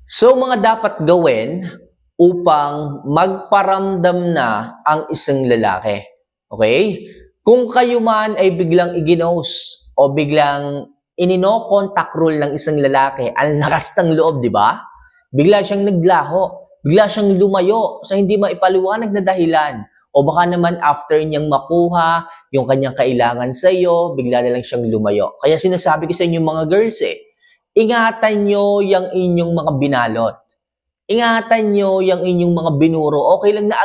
So, mga dapat gawin upang magparamdam na ang isang lalaki. Okay? Kung kayo man ay biglang iginost o biglang inino-contact rule ng isang lalaki, ang lakas ng loob, di ba? Bigla siyang naglaho, bigla siyang lumayo sa hindi maipaliwanag na dahilan. O baka naman after niyang makuha yung kanyang kailangan sa iyo, bigla na lang siyang lumayo. Kaya sinasabi ko sa inyo mga girls ingatan nyo yung inyong mga binalot. Ingatan nyo yung inyong mga binuro. Okay lang na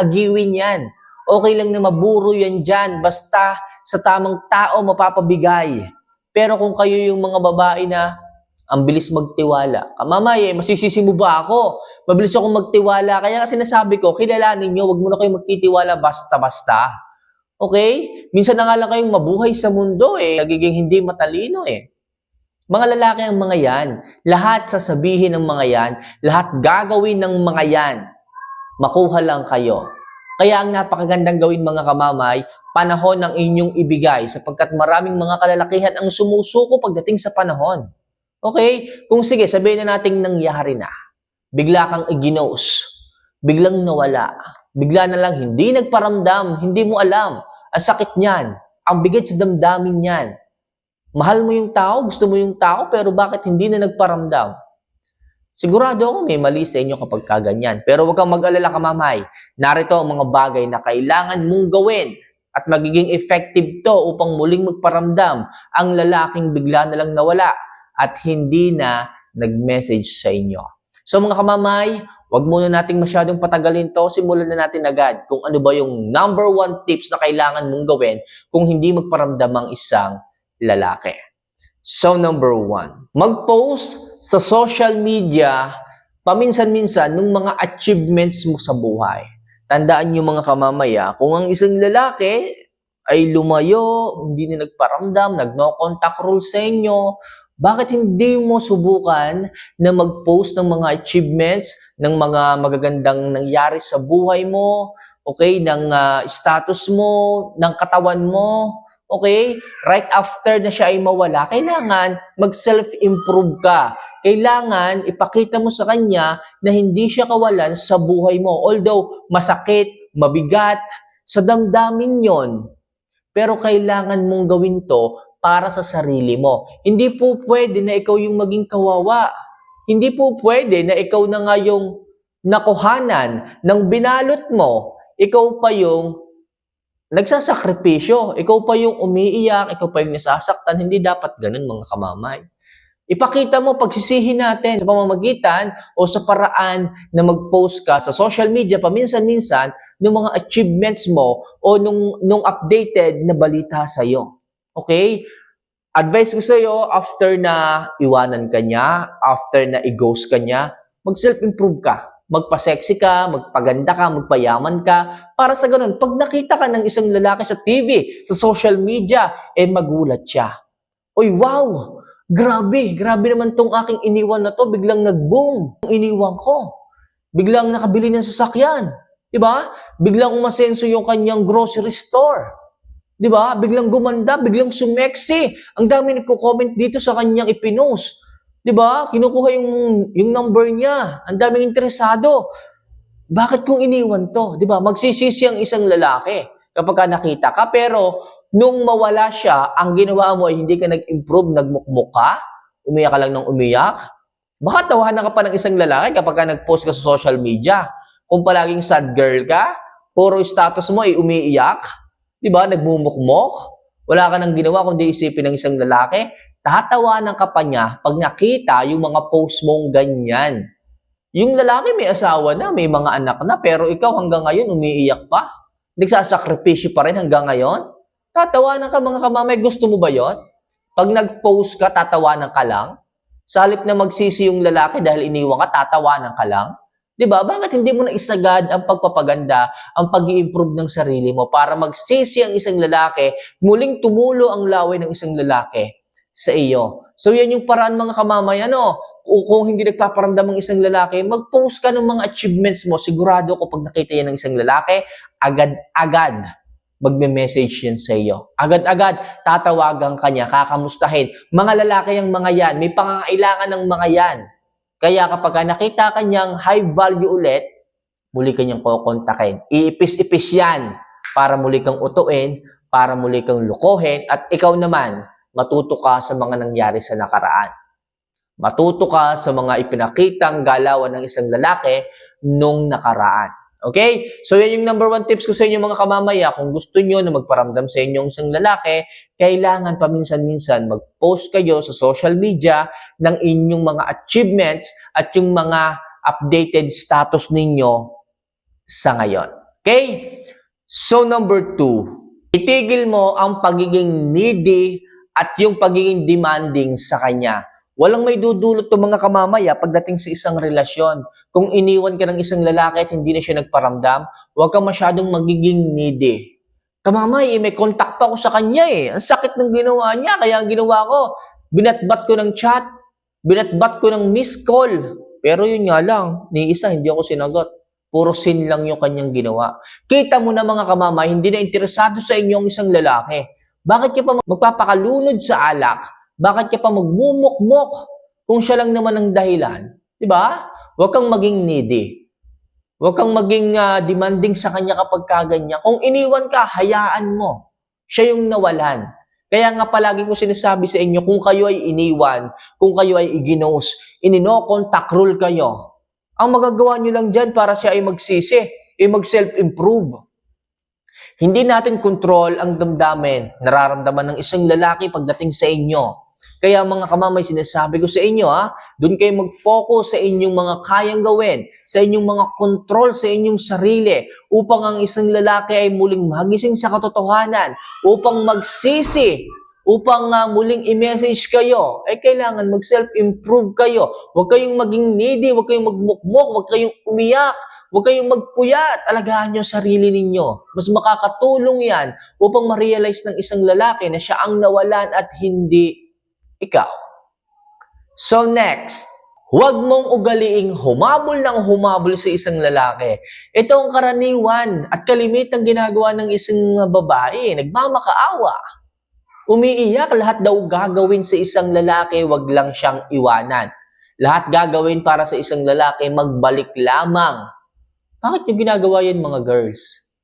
agiwin yan. Okay lang na maburo yan dyan. Basta sa tamang tao mapapabigay. Pero kung kayo yung mga babae na ang bilis magtiwala, mamay, masisisi mo ba ako? Mabilis akong magtiwala. Kaya sinasabi ko, kilalanin nyo, wag mo na kayong magtitiwala basta-basta. Okay? Minsan na nga lang kayong mabuhay sa mundo nagiging hindi matalino Mga lalaki ang mga yan. Lahat sasabihin ng mga yan, lahat gagawin ng mga yan. Makuha lang kayo. Kaya ang napakagandang gawin mga kamamay, panahon ng inyong ibigay sapagkat maraming mga kalalakihan ang sumusuko pagdating sa panahon. Okay? Kung sige, sabihin na nating nangyari na. Bigla kang iginos. Biglang nawala. Bigla na lang hindi nagparamdam, hindi mo alam. Ang sakit niyan. Ang bigat sa damdamin niyan. Mahal mo yung tao, gusto mo yung tao, pero bakit hindi na nagparamdam? Sigurado ako may mali sa inyo kapag kaganyan. Pero huwag kang mag-alala kamamay. Narito ang mga bagay na kailangan mong gawin at magiging effective to upang muling magparamdam ang lalaking bigla na lang nawala at hindi na nag-message sa inyo. So mga kamamay, huwag muna nating masyadong patagalin to. Simulan na natin agad kung ano ba yung number 1 tips na kailangan mong gawin kung hindi magparamdam ang isang lalaki. So, number 1, mag-post sa social media paminsan-minsan ng mga achievements mo sa buhay. Tandaan niyo mga kamamaya, kung ang isang lalaki ay lumayo, hindi na nagparamdam, nag-no contact rule sa inyo, bakit hindi mo subukan na mag-post ng mga achievements, ng mga magagandang nangyari sa buhay mo, okay, ng status mo, ng katawan mo, okay? Right after na siya ay mawala, kailangan mag-self-improve ka. Kailangan ipakita mo sa kanya na hindi siya kawalan sa buhay mo. Although masakit, mabigat, sa damdamin yon. Pero kailangan mong gawin to para sa sarili mo. Hindi po pwede na ikaw yung maging kawawa. Hindi po pwede na ikaw na nga yung nakuhanan ng binalot mo. Ikaw pa yung nagsasakripisyo. Ikaw pa yung umiiyak, ikaw pa yung nasasaktan. Hindi dapat ganun mga kamamay. Ipakita mo pagsisihin natin sa pamamagitan o sa paraan na mag-post ka sa social media paminsan-minsan ng mga achievements mo o nung updated na balita sa'yo. Okay? Advice ko sa'yo, after na iwanan ka niya, after na i-ghost ka niya, mag-self-improve ka. Magpa-sexy ka, magpaganda ka, magpayaman ka. Para sa ganun, pag nakita ka ng isang lalaki sa TV, sa social media, magulat siya. Uy, wow! Grabe naman tong aking iniwan na to. Biglang nag-boom. Iniwan ko. Biglang nakabili ng sasakyan. Diba? Biglang umasenso yung kanyang grocery store. Diba? Biglang gumanda, biglang sumeksi. Ang dami nagko-comment dito sa kanyang ipinost. Diba? Kinukuha yung number niya. Ang daming interesado. Bakit kung iniwan to? Diba? Magsisisi ang isang lalaki kapag nakita ka. Pero nung mawala siya, ang ginawa mo ay hindi ka nag-improve, nagmukmuk ka, umiyak ka lang ng umiyak. Baka tawanan ka pa ng isang lalaki kapag nag-post ka sa social media. Kung palaging sad girl ka, puro status mo ay umiiyak, diba? Nagmumukmok, wala ka nang ginawa kundi isipin ng isang lalaki, tatawanan ka pa niya pag nakita yung mga post mong ganyan. Yung lalaki may asawa na, may mga anak na, pero ikaw hanggang ngayon umiiyak pa. Nagsasakripisyo pa rin hanggang ngayon. Tatawanan ka mga kamamay, gusto mo ba yon? Pag nag-post ka, tatawanan ka lang. Sa halip na magsisi yung lalaki dahil iniwan ka, tatawanan ka lang. Diba? Bakit hindi mo na isagad ang pagpapaganda, ang pag-i-improve ng sarili mo para magsisi ang isang lalaki, muling tumulo ang laway ng isang lalaki sa iyo. So yan yung paraan mga kamamay, kung hindi nagpaparamdam ang isang lalaki, mag-post ka ng mga achievements mo. Sigurado ko pag nakita yan ng isang lalaki, agad-agad magme-message yan sa iyo. Agad-agad, tatawagan ka niya, kakamustahin. Mga lalaki ang mga yan, may pangangailangan ng mga yan. Kaya kapag nakita kanyang high value ulit, muli kanyang kukontakin. Iipis-ipis yan para muli kang utuin, para muli kang lukohin, at ikaw naman, matuto ka sa mga nangyari sa nakaraan. Matuto ka sa mga ipinakitang galawan ng isang lalaki nung nakaraan. Okay? So, yan yung number 1 tips ko sa inyo mga kamamaya. Kung gusto nyo na magparamdam sa inyong isang lalaki, kailangan paminsan-minsan mag-post kayo sa social media ng inyong mga achievements at yung mga updated status ninyo sa ngayon. Okay? So, number 2, itigil mo ang pagiging needy at yung pagiging demanding sa kanya. Walang may dudulot to mga kamamaya pagdating sa isang relasyon. Kung iniwan ka ng isang lalaki at hindi na siya nagparamdam, huwag kang masyadong magiging needy. Kamamay, may contact pa ako sa kanya eh. Ang sakit ng ginawa niya, kaya ang ginawa ko, binatbat ko ng chat, binatbat ko ng missed call. Pero yun nga lang, ni isa, hindi ako sinagot. Puro sin lang yung kanyang ginawa. Kita mo na mga kamamay, hindi na interesado sa inyo ang isang lalaki. Bakit ka pa magpapakalunod sa alak? Bakit ka pa magmumukmok kung siya lang naman ang dahilan? Diba? Huwag kang maging needy. Huwag kang maging demanding sa kanya kapag kaganyan. Kung iniwan ka, hayaan mo. Siya yung nawalan. Kaya nga palagi ko sinasabi sa inyo, kung kayo ay iniwan, kung kayo ay iginos, inino-contact rule kayo, ang magagawa nyo lang dyan para siya ay magsisi, ay mag-self-improve. Hindi natin control ang damdamin, nararamdaman ng isang lalaki pagdating sa inyo. Kaya mga kamamay, sinasabi ko sa inyo, doon kayo mag-focus sa inyong mga kayang gawin, sa inyong mga control sa inyong sarili, upang ang isang lalaki ay muling magising sa katotohanan, upang magsisi, upang muling i-message kayo, ay kailangan mag-self-improve kayo. Huwag kayong maging needy, huwag kayong magmukmok, huwag kayong umiyak, huwag kayong magpuyat. Alagaan nyo sarili ninyo. Mas makakatulong yan upang ma-realize ng isang lalaki na siya ang nawalan at hindi ikaw. So next, huwag mong ugaliing humabol ng humabol sa isang lalaki. Ito ang karaniwan at kalimitang ginagawa ng isang babae. Nagmamakaawa. Umiiyak, lahat daw gagawin sa isang lalaki, wag lang siyang iwanan. Lahat gagawin para sa isang lalaki, magbalik lamang. Bakit yung ginagawa yan mga girls?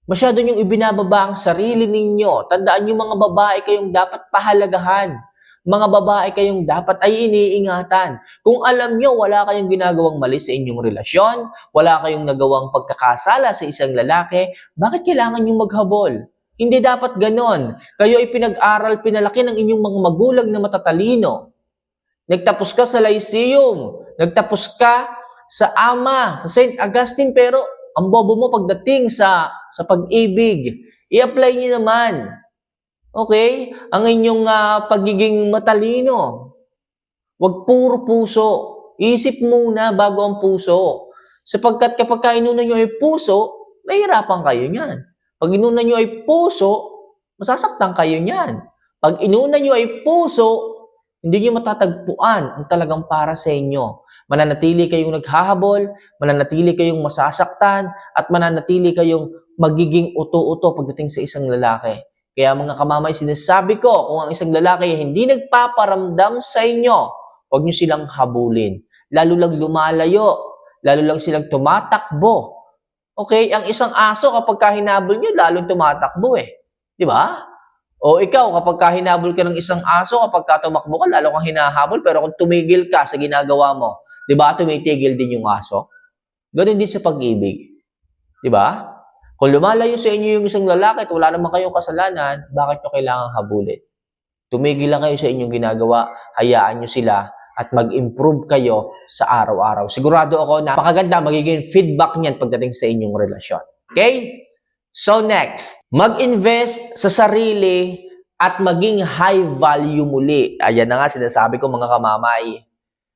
Masyado niyong ibinababa ang sarili ninyo. Tandaan niyo mga babae kayong dapat pahalagahan. Mga babae kayong dapat ay iniingatan. Kung alam nyo, wala kayong ginagawang mali sa inyong relasyon, wala kayong nagawang pagkakasala sa isang lalaki, bakit kailangan nyo maghabol? Hindi dapat ganon. Kayo ay pinag-aral, pinalaki ng inyong mga magulang na matatalino. Nagtapos ka sa Lyceum, nagtapos ka sa AMA, sa St. Augustine, pero ang bobo mo pagdating sa pag-ibig. I-apply nyo naman. Okay? Ang inyong pagiging matalino. Huwag puro puso. Isip muna bago ang puso. Sapagkat kapag inuna nyo ay puso, mahirapan kayo niyan. Pag inuna nyo ay puso, masasaktan kayo niyan. Pag inuna nyo ay puso, hindi nyo matatagpuan ang talagang para sa inyo. Mananatili kayong naghahabol, mananatili kayong masasaktan, at mananatili kayong magiging uto-uto pagdating sa isang lalaki. Kaya mga kamamay, sinasabi ko, kung ang isang lalaki hindi nagpaparamdam sa inyo, huwag nyo silang habulin. Lalo lang lumalayo, lalo lang silang tumatakbo. Okay? Ang isang aso, kapag hinabol nyo, lalong tumatakbo eh. Di ba? O ikaw, kapag hinabol ka ng isang aso, kapag tumakbo ka, lalo kang hinahabol, pero kung tumigil ka sa ginagawa mo, di ba, tumitigil din yung aso? Ganun din sa pag-ibig. Di ba? Kung lumalayo sa inyo yung isang lalaki at wala naman kayong kasalanan, bakit nyo kailangang habulin? Tumigil lang kayo sa inyong ginagawa, hayaan nyo sila at mag-improve kayo sa araw-araw. Sigurado ako na napakaganda magiging feedback niyan pagdating sa inyong relasyon. Okay? So next, mag-invest sa sarili at maging high value muli. Ayan na nga sinasabi ko mga kamamay.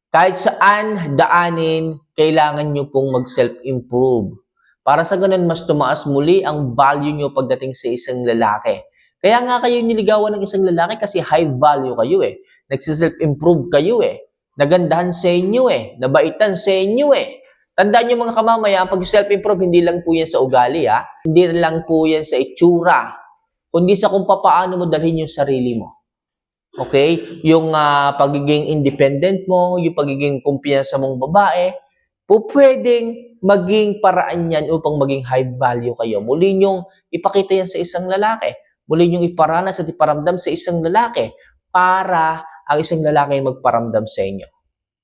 Kahit saan daanin, kailangan nyo pong mag-self-improve. Para sa ganun, mas tumaas muli ang value nyo pagdating sa isang lalaki. Kaya nga kayo niligawan ng isang lalaki kasi high value kayo eh. Nagsiself-improve kayo eh. Nagandahan sa inyo eh. Nabaitan sa inyo eh. Tandaan nyo mga kamamaya, ang pag-self-improve, hindi lang po yan sa ugali ha. Hindi lang po yan sa itsura. Kundi sa kung paano mo dalhin yung sarili mo. Okay? Yung pagiging independent mo, yung pagiging kumpiyansa mong babae, po pwedeng maging paraan yan upang maging high value kayo. Muli niyong ipakita yan sa isang lalaki. Muli niyong iparanas at iparamdam sa isang lalaki para ang isang lalaki magparamdam sa inyo.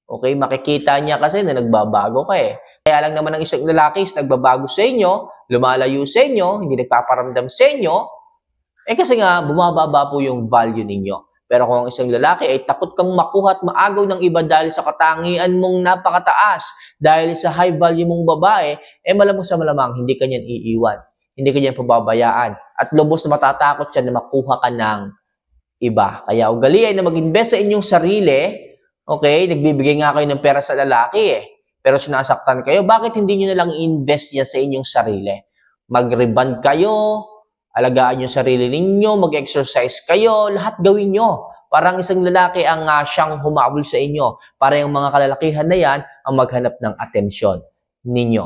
Okay? Makikita niya kasi na nagbabago ka eh. Kaya lang naman ang isang lalaki is nagbabago sa inyo, lumalayo sa inyo, hindi nagpaparamdam sa inyo, kasi nga, bumababa po yung value ninyo. Pero kung ang isang lalaki ay takot kang makuha at maagaw ng iba dahil sa katangian mong napakataas, dahil sa high value mong babae, malamang sa malamang, hindi ka niyan iiwan. Hindi ka niyan pababayaan. At lubos na matatakot siya na makuha ka ng iba. Kaya ugaliin na mag-invest sa inyong sarili, okay? Nagbibigay nga kayo ng pera sa lalaki pero sinasaktan kayo, bakit hindi nyo na lang i-invest niya sa inyong sarili? Mag-reband kayo, alagaan yung sarili ninyo, mag-exercise kayo, lahat gawin nyo. Parang isang lalaki ang siyang humabol sa inyo. Para yung mga kalalakihan na yan ang maghanap ng atensyon ninyo.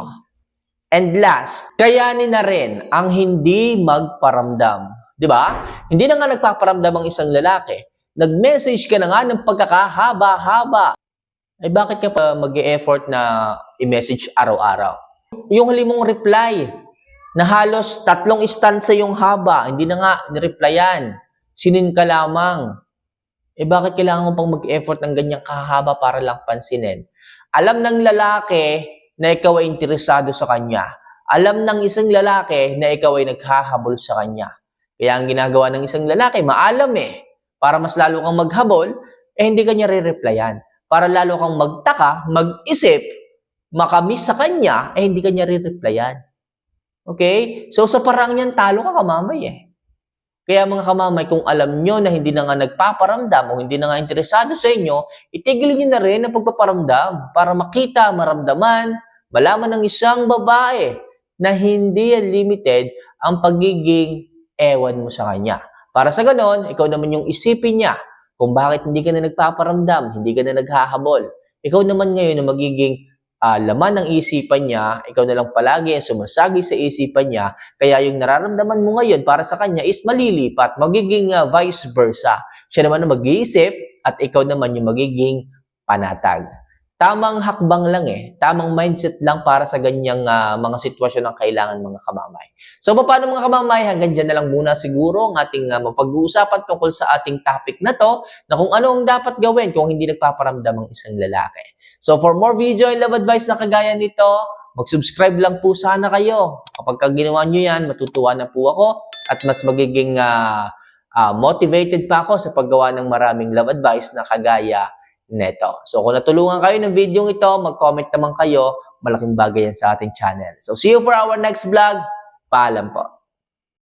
And last, kayanin na rin ang hindi magparamdam. Di ba? Hindi na nga nagpaparamdam ang isang lalaki. Nag-message ka na nga ng pagkakahaba-haba. Bakit ka pa mag-e-effort na i-message araw-araw? Yung huli mong reply, na halos 3 istansa yung haba, hindi na nga nireplyan. Sinin ka lamang. Bakit kailangan mo pang mag-effort ng ganyang kahaba para lang pansinin? Alam ng lalaki na ikaw ay interesado sa kanya. Alam ng isang lalaki na ikaw ay naghahabol sa kanya. Kaya ang ginagawa ng isang lalaki, maalam para mas lalo kang maghabol, hindi ka niya re-replyan. Para lalo kang magtaka, mag-isip, makamiss sa kanya, hindi ka niya re-replyan. Okay? So, sa parang yan, talo ka kamamay Kaya mga kamamay, kung alam nyo na hindi na nga nagpaparamdam o hindi na nga interesado sa inyo, itigil nyo na rin ang pagpaparamdam para makita, maramdaman, malaman ng isang babae na hindi limited ang pagiging ewan mo sa kanya. Para sa ganon, ikaw naman yung isipin niya kung bakit hindi ka na nagpaparamdam, hindi ka na naghahabol. Ikaw naman ngayon na magiging laman ng isipan niya, ikaw na lang palagi ang sumasagi sa isipan niya, kaya yung nararamdaman mo ngayon para sa kanya is malilipat, magiging vice versa. Siya naman ang mag-iisip at ikaw naman yung magiging panatag. Tamang hakbang lang tamang mindset lang para sa ganyang mga sitwasyon ang kailangan mga kamamay. So paano mga kamamay, hanggang dyan na lang muna siguro ang ating mapag-uusapan tungkol sa ating topic na to, na kung ano ang dapat gawin kung hindi nagpaparamdam ang isang lalaki. So for more video and love advice na kagaya nito, mag-subscribe lang po sana kayo. Kapag ginawa nyo yan, matutuwa na po ako at mas magiging motivated pa ako sa paggawa ng maraming love advice na kagaya neto. So kung natulungan kayo ng video ito, mag-comment naman kayo. Malaking bagay yan sa ating channel. So see you for our next vlog. Paalam po.